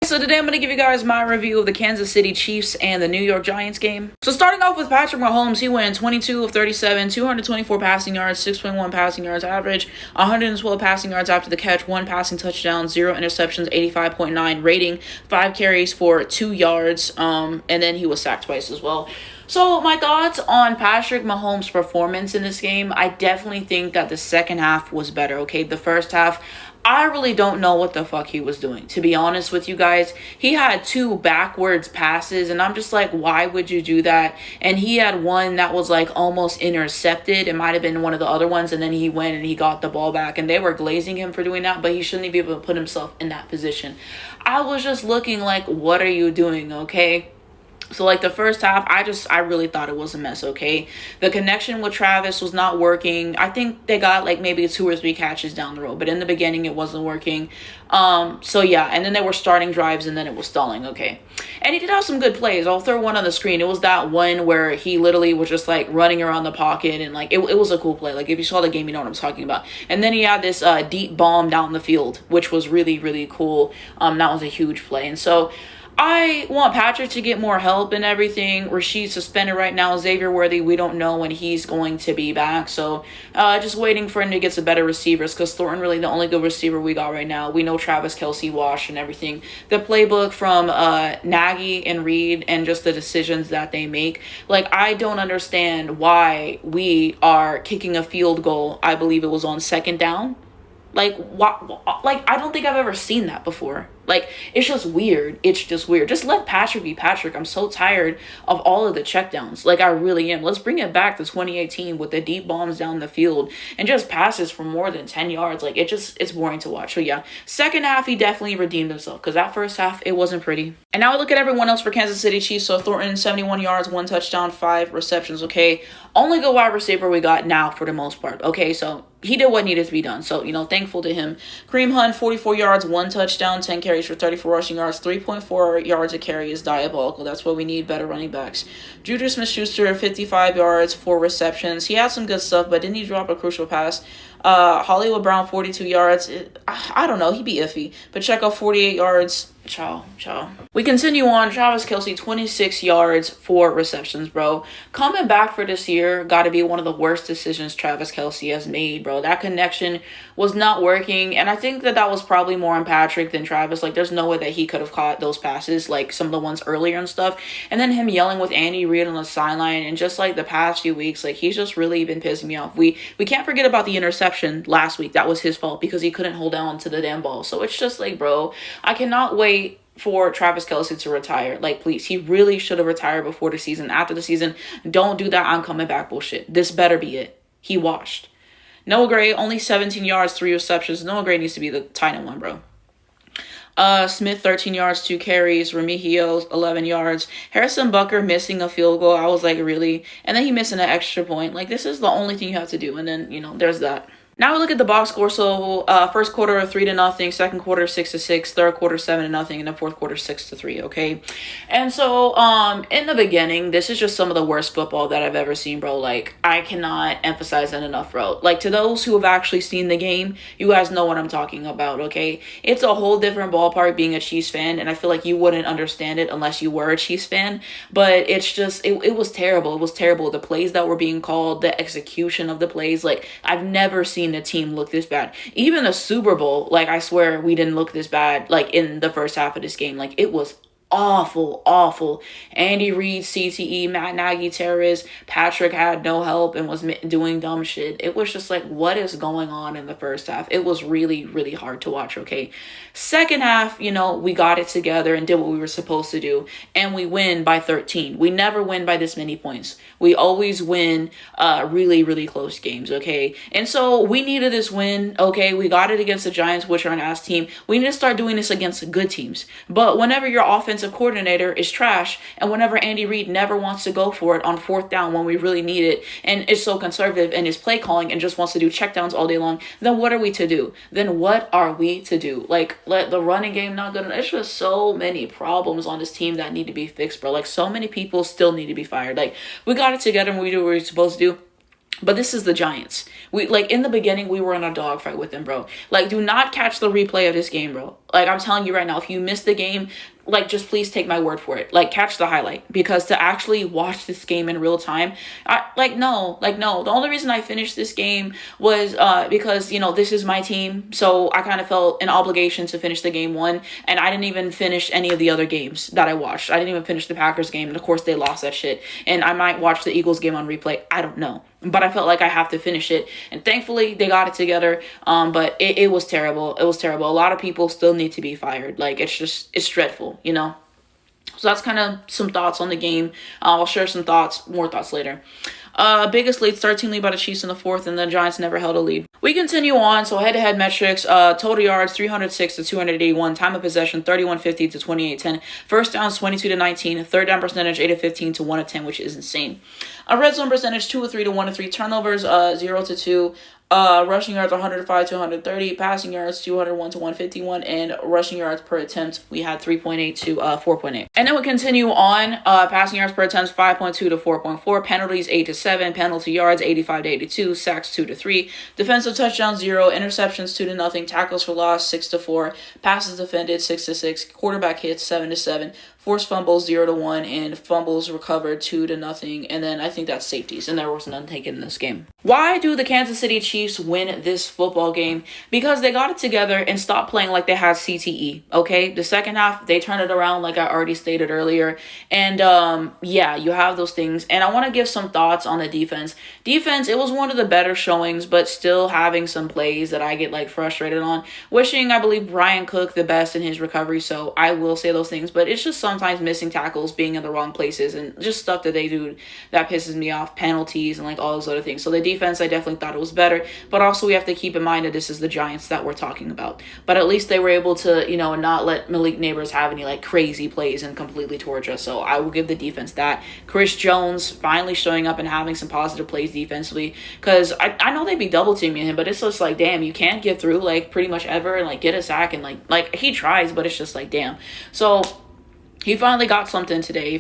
So today I'm going to give you guys my review of the Kansas City Chiefs and the New York Giants game. So starting off with Patrick Mahomes, he went 22 of 37, 224 passing yards, 6.1 passing yards average, 112 passing yards after the catch, 1 passing touchdown, 0 interceptions, 85.9 rating, 5 carries for 2 yards, and then he was sacked twice as well. So my thoughts on Patrick Mahomes' performance in this game, I definitely think that the second half was better, okay? The first half, I really don't know what the fuck he was doing, to be honest with you guys. He had 2 backwards passes, and I'm just like, why would you do that? And he had one that was like almost intercepted. It might have been one of the other ones, and then he went and he got the ball back, and they were glazing him for doing that, but he shouldn't be able to put himself in that position. I was just looking like, what are you doing, okay? So, like, the first half, I really thought it was a mess, okay? The connection with Travis was not working. I think they got, like, maybe 2 or 3 catches down the road. But in the beginning, it wasn't working. So, yeah. And then they were starting drives, and then it was stalling, okay? And he did have some good plays. I'll throw one on the screen. It was that one where he literally was just, like, running around the pocket. And, like, it was a cool play. Like, if you saw the game, you know what I'm talking about. And then he had this deep bomb down the field, which was really, really cool. That was a huge play. And so I want Patrick to get more help and everything. Rashid's suspended right now. Xavier Worthy, we don't know when he's going to be back. So just waiting for him to get some better receivers, because Thornton really the only good receiver we got right now. We know Travis Kelce washed and everything. The playbook from Nagy and Reed and just the decisions that they make. Like, I don't understand why we are kicking a field goal. I believe it was on 2nd down. Like, what? Like, I don't think I've ever seen that before. Like, it's just weird. It's just weird. Just let Patrick be Patrick. I'm so tired of all of the checkdowns. Like, I really am. Let's bring it back to 2018 with the deep bombs down the field and just passes for more than 10 yards. Like, it's boring to watch. So, yeah. Second half, he definitely redeemed himself, because that first half, it wasn't pretty. And now we look at everyone else for Kansas City Chiefs. So, Thornton, 71 yards, 1 touchdown, 5 receptions, okay? Only good wide receiver we got now for the most part, okay? So, he did what needed to be done. So, thankful to him. Kareem Hunt, 44 yards, 1 touchdown, 10 carries for 34 rushing yards, 3.4 yards a carry is diabolical. That's what we need, better running backs. Juju Smith-Schuster, 55 yards, 4 receptions. He had some good stuff, but didn't he drop a crucial pass? Hollywood Brown, 42 yards. I don't know. He'd be iffy. Pacheco, 48 yards. Ciao. We continue on. Travis Kelce, 26 yards, 4 receptions, bro. Coming back for this year got to be one of the worst decisions Travis Kelce has made, bro. That connection was not working, and I think that was probably more on Patrick than Travis. Like, there's no way that he could have caught those passes, like some of the ones earlier and stuff. And then him yelling with Andy Reid on the sideline, and just like the past few weeks, like, he's just really been pissing me off. We can't forget about the interception last week. That was his fault because he couldn't hold on to the damn ball. So it's just like, bro, I cannot wait for Travis Kelce to retire. Like, please, he really should have retired before the season. After the season, don't do that I'm coming back bullshit. This better be it. He washed. Noah Gray, only 17 yards, 3 receptions. Noah Gray needs to be the tight end one, bro. Smith, 13 yards, 2 carries. Remigio, 11 yards. Harrison Butker missing a field goal. I was like, really? And then he missing an extra point. Like, this is the only thing you have to do. And then, there's that. Now we look at the box score. So first quarter 3-0, second quarter 6-6, third quarter 7-0, and then fourth quarter 6-3. Okay, and so in the beginning, this is just some of the worst football that I've ever seen, bro. Like, I cannot emphasize that enough, bro. Like, to those who have actually seen the game, you guys know what I'm talking about. Okay, it's a whole different ballpark being a Chiefs fan, and I feel like you wouldn't understand it unless you were a Chiefs fan. But it's just it was terrible. It was terrible. The plays that were being called, the execution of the plays. Like, I've never seen the team look this bad. Even the Super Bowl, like, I swear we didn't look this bad, like, in the first half of this game. Like, it was awful. Andy Reid, CTE, Matt Nagy, terrorist. Patrick had no help and was doing dumb shit. It was just like, what is going on in the first half? It was really, really hard to watch, okay? Second half, we got it together and did what we were supposed to do, and we win by 13. We never win by this many points. We always win really, really close games, okay? And so we needed this win, okay? We got it against the Giants, which are an ass team. We need to start doing this against good teams. But whenever your offensive coordinator is trash, and whenever Andy Reid never wants to go for it on 4th down when we really need it, and is so conservative in his play calling and just wants to do checkdowns all day long, then what are we to do? Like, let the running game not good enough. It's just so many problems on this team that need to be fixed, bro. Like, so many people still need to be fired. Like, we got it together and we do what we're supposed to do. But this is the Giants. We like in the beginning we were in a dogfight with them, bro. Like, do not catch the replay of this game, bro. Like, I'm telling you right now, if you missed the game, like, just please take my word for it. Like, catch the highlight, because to actually watch this game in real time, no. The only reason I finished this game was because, you know, this is my team, so I kind of felt an obligation to finish the game one, and I didn't even finish any of the other games that I watched. I didn't even finish the Packers game, and of course they lost that shit. And I might watch the Eagles game on replay. I don't know, but I felt like I have to finish it, and thankfully they got it together. But it was terrible. It was terrible. A lot of people still need to be fired. Like, it's dreadful, you know. So that's kind of some thoughts on the game. I'll share some more thoughts later. Biggest lead, 13 lead by the Chiefs in the fourth, and the Giants never held a lead. We continue on, so head-to-head metrics, total yards, 306 to 281, time of possession, 3150 to 2810, first downs, 22 to 19, third down percentage, 8 of 15 to 1 of 10, which is insane. Red zone percentage, 2 of 3 to 1 of 3, turnovers, 0 to 2, rushing yards 105 to 130, passing yards 201 to 151, and rushing yards per attempt we had 3.8 to 4.8. And then we continue on. Passing yards per attempt 5.2 to 4.4, penalties 8 to 7, penalty yards 85 to 82, sacks 2 to 3, defensive touchdowns 0, interceptions 2 to nothing, tackles for loss 6 to 4, passes defended 6 to 6, quarterback hits 7 to 7. Forced fumbles 0 to 1, and fumbles recovered 2 to nothing. And then I think that's safeties, and there was none taken in this game. Why do the Kansas City Chiefs win this football game? Because they got it together and stopped playing like they had CTE. Okay, the second half they turned it around, like I already stated earlier. And yeah, you have those things. And I want to give some thoughts on the defense. Defense, it was one of the better showings, but still having some plays that I get like frustrated on. Wishing, I believe, Brian Cook the best in his recovery. So I will say those things, but it's just sometimes missing tackles, being in the wrong places, and just stuff that they do that pisses me off, penalties and like all those other things. So the defense, I definitely thought it was better, but also we have to keep in mind that this is the Giants that we're talking about. But at least they were able to, you know, not let Malik Neighbors have any like crazy plays and completely torch us. So I will give the defense that. Chris Jones finally showing up and having some positive plays defensively, because I know they'd be double teaming him, but it's just like, damn, you can't get through like pretty much ever and like get a sack, and like he tries, but it's just like, damn. So he finally got something today.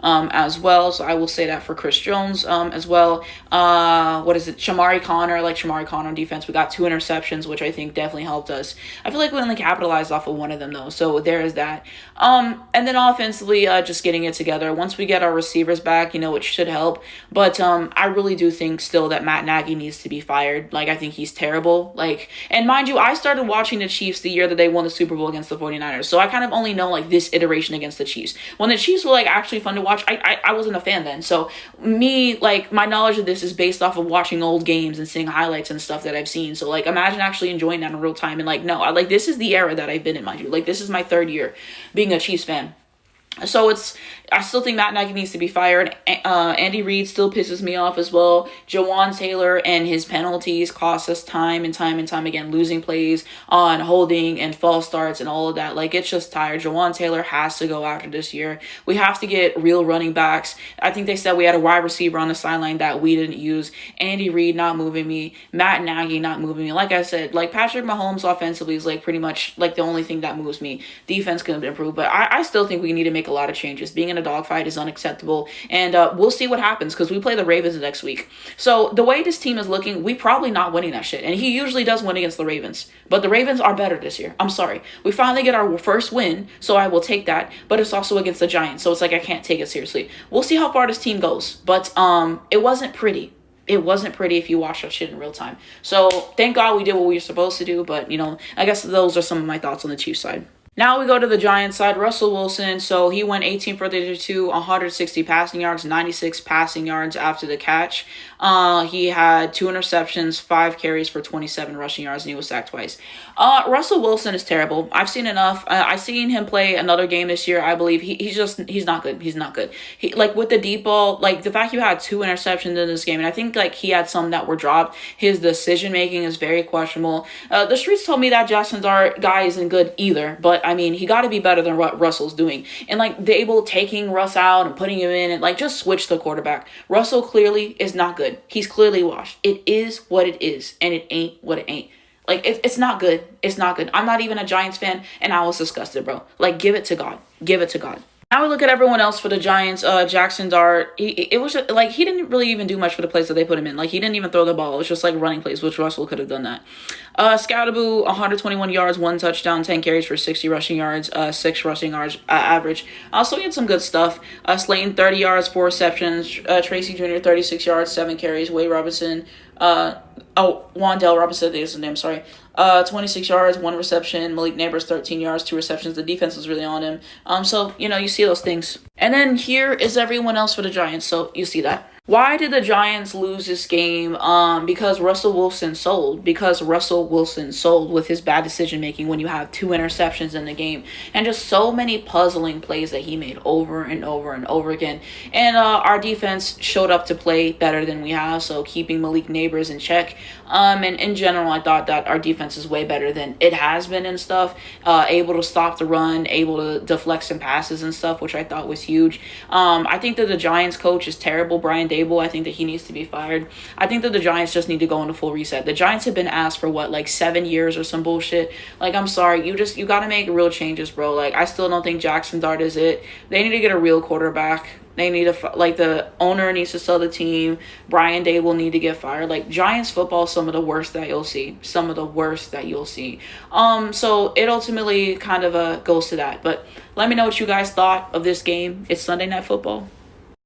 As well. So I will say that for Chris Jones as well. What is it? Shamari Connor. I like Shamari Connor on defense. We got 2 interceptions, which I think definitely helped us. I feel like we only capitalized off of one of them, though. So there is that. And then offensively, just getting it together. Once we get our receivers back, you know, it should help. But I really do think still that Matt Nagy needs to be fired. Like, I think he's terrible. Like, and mind you, I started watching the Chiefs the year that they won the Super Bowl against the 49ers. So I kind of only know like this iteration against the Chiefs. When the Chiefs were like actually fun to watch, I wasn't a fan then. So me, like, my knowledge of this is based off of watching old games and seeing highlights and stuff that I've seen. So like, imagine actually enjoying that in real time. And like, no, like, this is the era that I've been in, mind you. Like, this is my 3rd year being a Chiefs fan. So I still think Matt Nagy needs to be fired. Andy Reid still pisses me off as well. Jawan Taylor and his penalties cost us time and time again, losing plays on holding and false starts and all of that. Like, it's just tired. Jawan Taylor has to go after this year. We have to get real running backs. I think they said we had a wide receiver on the sideline that we didn't use. Andy Reid not moving me. Matt Nagy not moving me. Like I said, like, Patrick Mahomes offensively is like pretty much like the only thing that moves me. Defense can improve, but I still think we need to make a lot of changes. Being in a dogfight is unacceptable, and we'll see what happens because we play the Ravens next week. So the way this team is looking, we probably not winning that shit, and he usually does win against the Ravens, but the Ravens are better this year. I'm sorry. We finally get our first win, so I will take that, but it's also against the Giants, so it's like I can't take it seriously. We'll see how far this team goes, but it wasn't pretty. It wasn't pretty if you watch that shit in real time. So thank God we did what we were supposed to do, but, you know, I guess those are some of my thoughts on the Chiefs side. Now we go to the Giants side. Russell Wilson, so he went 18 for 32, 160 passing yards, 96 passing yards after the catch. He had 2 interceptions, 5 carries for 27 rushing yards, and he was sacked twice. Russell Wilson is terrible. I've seen enough. I've seen him play another game this year. I believe he's not good. He's not good. He, like, with the deep ball, like, the fact you had 2 interceptions in this game, and I think like he had some that were dropped. His decision making is very questionable. The streets told me that Jackson Dart guy isn't good either, but I mean, he got to be better than what Russell's doing. And like, Dable taking Russ out and putting him in, and like, just switch the quarterback. Russell clearly is not good. He's clearly washed. It is what it is, and it ain't what it ain't. Like, it's not good. It's not good. I'm not even a Giants fan, and I was disgusted, bro. Like, give it to God. Give it to God. Now we look at everyone else for the Giants. Jackson Dart. It was like he didn't really even do much for the plays that they put him in. Like he didn't even throw the ball. It was just like running plays, which Russell could have done that. Scoutaboo, 121 yards, 1 touchdown, 10 carries for 60 rushing yards, 6 rushing yards average. So he had some good stuff. Slayton, 30 yards, 4 receptions. Tracy Jr., 36 yards, 7 carries. Wade Robinson. Wandale Robinson, I think is his name, sorry. 26 yards, 1 reception. Malik Neighbors, 13 yards, 2 receptions. The defense was really on him. So, you see those things. And then here is everyone else for the Giants. So, you see that. Why did the Giants lose this game? Because Russell Wilson sold. Because Russell Wilson sold with his bad decision making when you have 2 interceptions in the game. And just so many puzzling plays that he made over and over and over again. And our defense showed up to play better than we have. So keeping Malik Neighbors in check. And in general, I thought that our defense is way better than it has been and stuff. Able to stop the run, able to deflect some passes and stuff, which I thought was huge. I think that the Giants coach is terrible, Brian Daboll. I think that he needs to be fired. I think that the Giants just need to go into full reset. The Giants have been asked for like 7 years or some bullshit. Like, I'm sorry, you got to make real changes, bro. Like, I still don't think Jackson Dart is it. They need to get a real quarterback. They need to, the owner needs to sell the team. Brian Day will need to get fired. Like, Giants football is some of the worst that you'll see. Some of the worst that you'll see. So it ultimately kind of goes to that. But let me know what you guys thought of this game. It's Sunday Night Football.